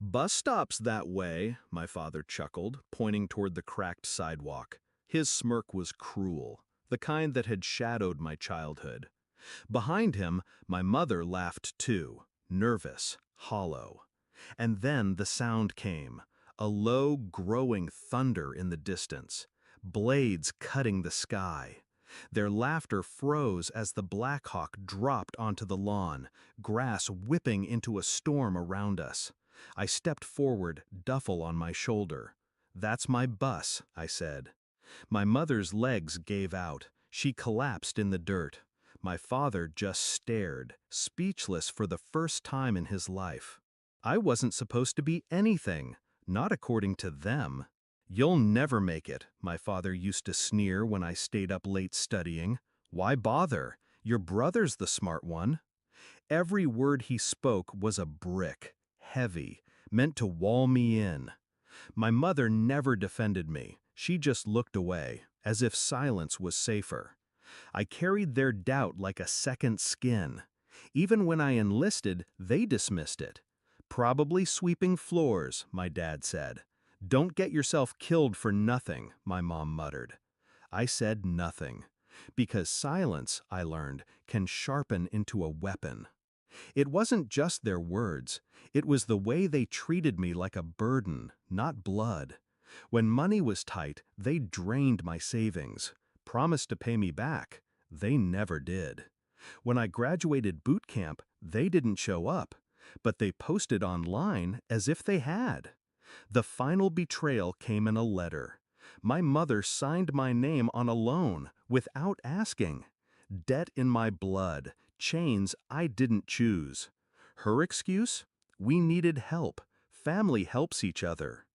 Bus stops that way, my father chuckled, pointing toward the cracked sidewalk. His smirk was cruel, the kind that had shadowed my childhood. Behind him, my mother laughed too, nervous, hollow. And then the sound came, a low, growing thunder in the distance, blades cutting the sky. Their laughter froze as the Black Hawk dropped onto the lawn, grass whipping into a storm around us. I stepped forward, duffel on my shoulder. "That's my bus," I said. My mother's legs gave out. She collapsed in the dirt. My father just stared, speechless for the first time in his life. I wasn't supposed to be anything, not according to them. "You'll never make it," my father used to sneer when I stayed up late studying. "Why bother? Your brother's the smart one." Every word he spoke was a brick, heavy, meant to wall me in. My mother never defended me. She just looked away, as if silence was safer. I carried their doubt like a second skin. Even when I enlisted, they dismissed it. "Probably sweeping floors," my dad said. "Don't get yourself killed for nothing," my mom muttered. I said nothing, because silence, I learned, can sharpen into a weapon. It wasn't just their words, it was the way they treated me like a burden, not blood. When money was tight, they drained my savings, promised to pay me back. They never did. When I graduated boot camp, they didn't show up, but they posted online as if they had. The final betrayal came in a letter. My mother signed my name on a loan without asking. Debt in my blood, chains I didn't choose. Her excuse? We needed help. Family helps each other.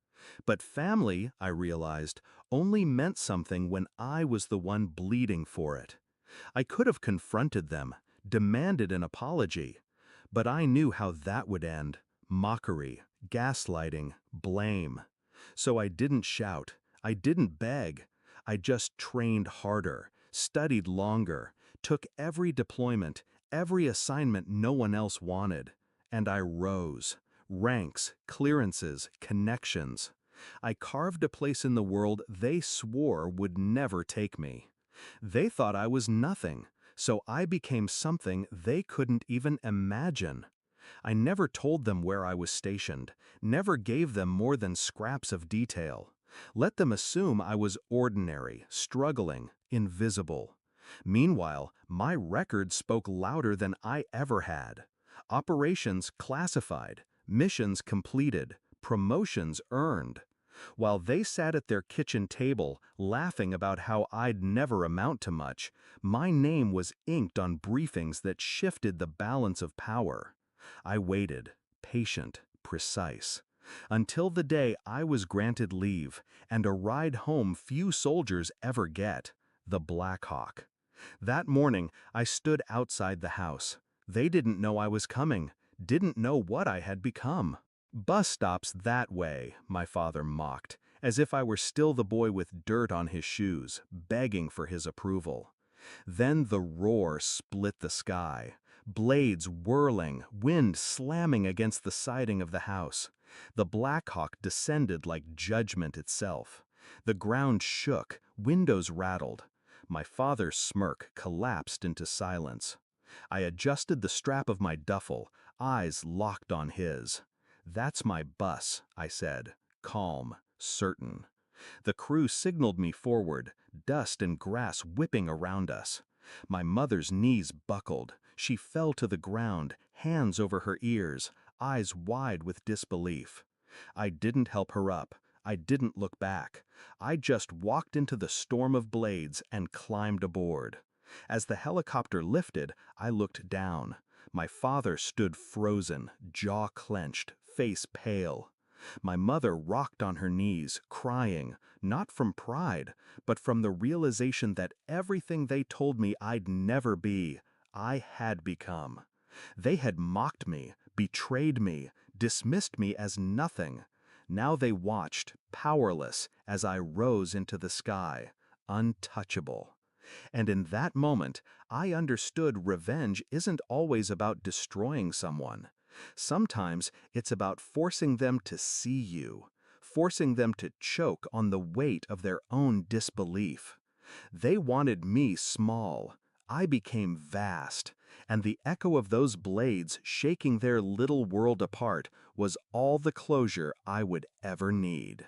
But family, I realized, only meant something when I was the one bleeding for it. I could have confronted them, demanded an apology, but I knew how that would end. Mockery, gaslighting, blame. So I didn't shout, I didn't beg. I just trained harder, studied longer, took every deployment, every assignment no one else wanted, and I rose. Ranks, clearances, connections. I carved a place in the world they swore would never take me. They thought I was nothing, so I became something they couldn't even imagine. I never told them where I was stationed, never gave them more than scraps of detail. Let them assume I was ordinary, struggling, invisible. Meanwhile, my record spoke louder than I ever had. Operations classified, missions completed, promotions earned. While they sat at their kitchen table, laughing about how I'd never amount to much, my name was inked on briefings that shifted the balance of power. I waited, patient, precise, until the day I was granted leave and a ride home few soldiers ever get, the Black Hawk. That morning, I stood outside the house. They didn't know I was coming, didn't know what I had become. "Bus stops that way," my father mocked, as if I were still the boy with dirt on his shoes, begging for his approval. Then the roar split the sky, blades whirling, wind slamming against the siding of the house. The Black Hawk descended like judgment itself. The ground shook, windows rattled. My father's smirk collapsed into silence. I adjusted the strap of my duffel, eyes locked on his. "That's my bus," I said, calm, certain. The crew signaled me forward, dust and grass whipping around us. My mother's knees buckled. She fell to the ground, hands over her ears, eyes wide with disbelief. I didn't help her up. I didn't look back. I just walked into the storm of blades and climbed aboard. As the helicopter lifted, I looked down. My father stood frozen, jaw clenched, face pale. My mother rocked on her knees, crying, not from pride, but from the realization that everything they told me I'd never be, I had become. They had mocked me, betrayed me, dismissed me as nothing. Now they watched, powerless, as I rose into the sky, untouchable. And in that moment, I understood revenge isn't always about destroying someone. Sometimes it's about forcing them to see you, forcing them to choke on the weight of their own disbelief. They wanted me small. I became vast, and the echo of those blades shaking their little world apart was all the closure I would ever need.